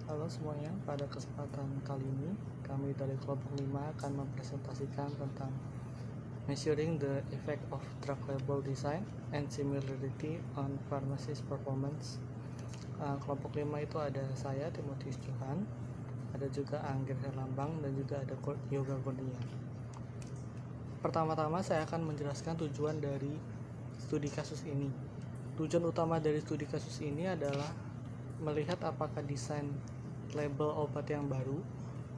Halo semuanya, pada kesempatan kali ini kami dari kelompok 5 akan mempresentasikan tentang Measuring the Effect of Drug Label Design and Similarity on Pharmacist Performance. Kelompok 5 itu ada saya, Timotius Johan, ada juga Anggir Herlambang, dan juga ada Yoga Kurnia. Pertama-tama saya akan menjelaskan tujuan dari studi kasus ini. Tujuan utama dari studi kasus ini adalah melihat apakah desain label obat yang baru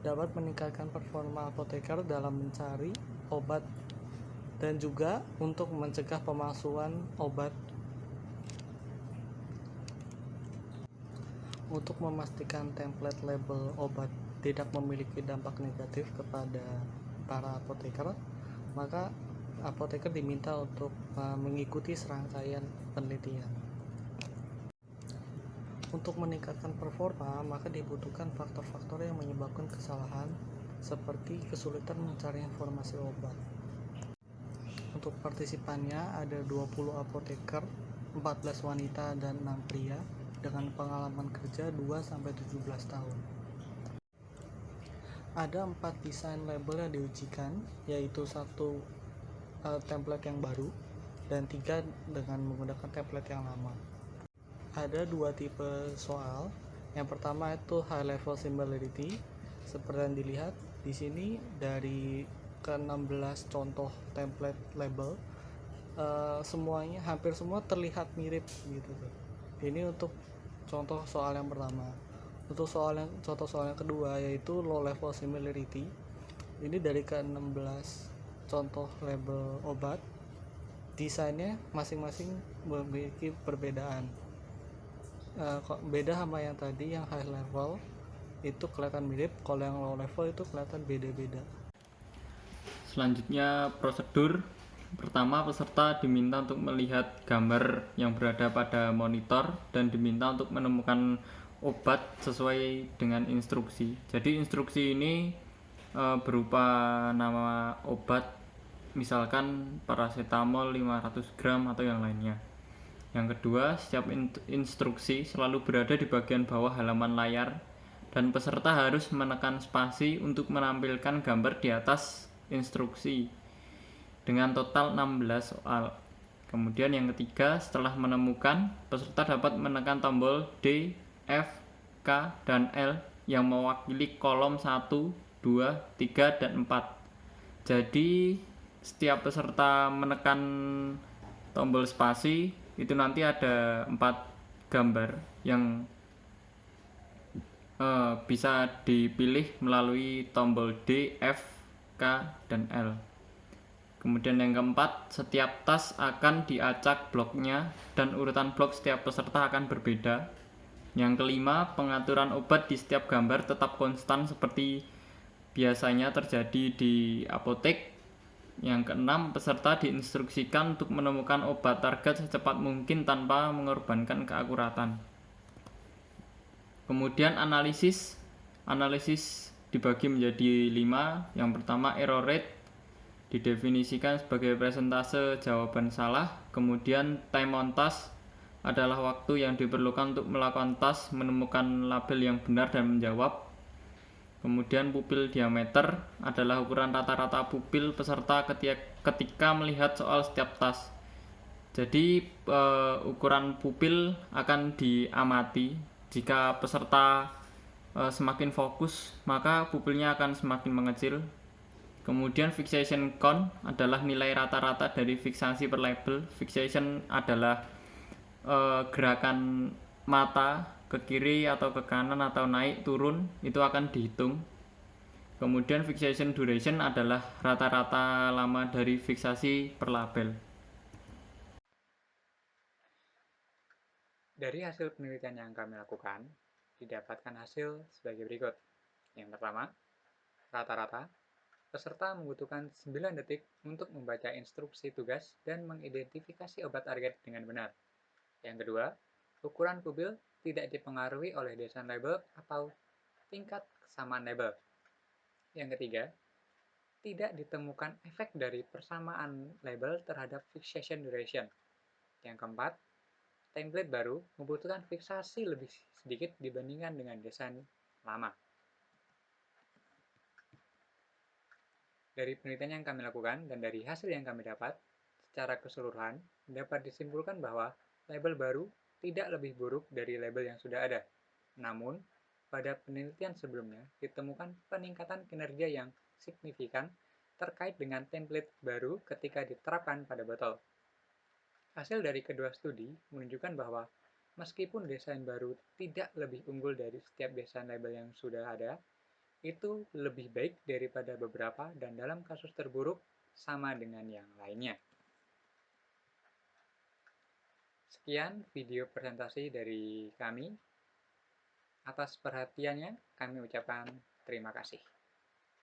dapat meningkatkan performa apoteker dalam mencari obat dan juga untuk mencegah pemalsuan obat. Untuk memastikan template label obat tidak memiliki dampak negatif kepada para apoteker, maka apoteker diminta untuk mengikuti serangkaian penelitian. Untuk meningkatkan performa, maka dibutuhkan faktor-faktor yang menyebabkan kesalahan seperti kesulitan mencari informasi obat. Untuk partisipannya ada 20 apoteker, 14 wanita dan 6 pria dengan pengalaman kerja 2-17 tahun. Ada 4 desain label yang diujikan, yaitu 1 template yang baru dan 3 dengan menggunakan template yang lama. Ada 2 tipe soal. Yang pertama itu high level similarity, seperti yang dilihat di sini dari ke-16 contoh template label, semuanya hampir semua terlihat mirip gitu tuh. Ini untuk contoh soal yang pertama. Untuk contoh soal yang kedua yaitu low level similarity. Ini dari ke-16 contoh label obat, desainnya masing-masing memiliki perbedaan. Beda sama yang tadi, yang high level itu kelihatan mirip, kalau yang low level itu kelihatan beda-beda. Selanjutnya prosedur. Pertama, peserta diminta untuk melihat gambar yang berada pada monitor dan diminta untuk menemukan obat sesuai dengan instruksi. Jadi instruksi ini berupa nama obat, misalkan paracetamol 500 gram atau yang lainnya. Yang kedua, setiap instruksi selalu berada di bagian bawah halaman layar dan peserta harus menekan spasi untuk menampilkan gambar di atas instruksi dengan total 16 soal. Kemudian yang ketiga, setelah menemukan, peserta dapat menekan tombol D, F, K, dan L yang mewakili kolom 1, 2, 3, dan 4. Jadi setiap peserta menekan tombol spasi itu nanti ada 4 gambar yang bisa dipilih melalui tombol D, F, K, dan L. Kemudian yang keempat, setiap tas akan diacak bloknya dan urutan blok setiap peserta akan berbeda. Yang kelima, pengaturan obat di setiap gambar tetap konstan seperti biasanya terjadi di apotek. Yang keenam, peserta diinstruksikan untuk menemukan obat target secepat mungkin tanpa mengorbankan keakuratan. Kemudian analisis dibagi menjadi 5. Yang pertama, error rate didefinisikan sebagai persentase jawaban salah. Kemudian time on task adalah waktu yang diperlukan untuk melakukan task, menemukan label yang benar dan menjawab. Kemudian pupil diameter adalah ukuran rata-rata pupil peserta ketika melihat soal setiap task. Jadi ukuran pupil akan diamati. Jika peserta semakin fokus, maka pupilnya akan semakin mengecil. Kemudian fixation count adalah nilai rata-rata dari fiksasi per label. Fixation adalah gerakan mata ke kiri atau ke kanan atau naik turun, itu akan dihitung. Kemudian fixation duration adalah rata-rata lama dari fiksasi per label. Dari hasil penelitian yang kami lakukan, didapatkan hasil sebagai berikut. Yang pertama, rata-rata peserta membutuhkan 9 detik untuk membaca instruksi tugas dan mengidentifikasi obat target dengan benar. Yang kedua, ukuran pupil tidak dipengaruhi oleh desain label atau tingkat kesamaan label. Yang ketiga, tidak ditemukan efek dari persamaan label terhadap fixation duration. Yang keempat, template baru membutuhkan fiksasi lebih sedikit dibandingkan dengan desain lama. Dari penelitian yang kami lakukan dan dari hasil yang kami dapat, secara keseluruhan dapat disimpulkan bahwa label baru tidak lebih buruk dari label yang sudah ada. Namun, pada penelitian sebelumnya ditemukan peningkatan kinerja yang signifikan terkait dengan template baru ketika diterapkan pada botol. Hasil dari kedua studi menunjukkan bahwa meskipun desain baru tidak lebih unggul dari setiap desain label yang sudah ada, itu lebih baik daripada beberapa dan dalam kasus terburuk sama dengan yang lainnya. Sekian video presentasi dari kami. Atas perhatiannya kami ucapkan terima kasih.